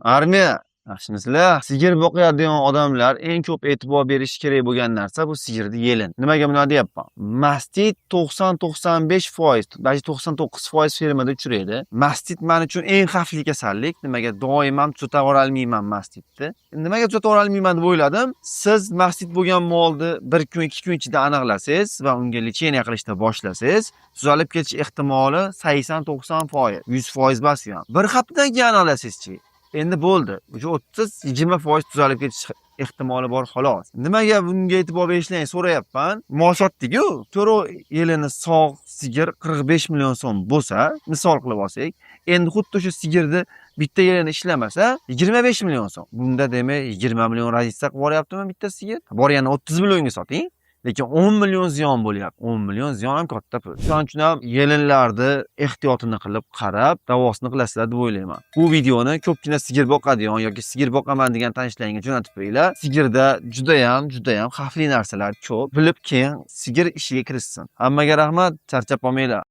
Armiya, yaxshimisizlar? Sigir boqayotgan odamlar eng ko'p e'tibor berishi kerak bo'lgan narsa bu sigirni yelin. Nimaga buni deyapman? Mastit 90-95%, balki 99% fermada uchraydi. Mastit men uchun eng xavfli kasallik. Nimaga doim ham tuzata olmayman mastitni. Nimaga tuzata olmayman deb o'yladim. Siz mastit bo'lgan molni 1 kun, 2 kun ichida aniqlasiz va unga lecheniya qilishda boshlasangiz, tuzalib ketish ehtimoli 80-90%, 100% emas ham. Bir haftadan keyin aniqlasizchi. Endi bo'ldi. O'sha 30-20% tuzalib ketish ehtimoli bor xolos. Nimaga bunga e'tibor berishlarini so'rayapman? Mol sotdik-ku. To'rov yelini sog' sigir 45 million so'm bo'lsa, misol qilib olsak, endi xuddi o'sha sigirni bitta yelini ishlamasa 25 million so'm. Bunda demak 20 million razisa qilib boryaptimi bitta sigir? Borgani 30 millionga soting. Lekin 10 million ziyon bo'lyapti. 10 million ziyon ham katta pul. Shuning uchun ham yelinlarni ehtiyotini qilib qarab, davosini qilasizlar deb o'ylayman. Bu videoni ko'pgina sigir boqadigan yoki sigir boqaman degan tanishlaringga jo'natib qo'yinglar. Sigirda juda ham xavfli narsalar ko'p. Bilib keyin sigir ishiga kirishsin. Hammaga rahmat, charchab qolmanglar.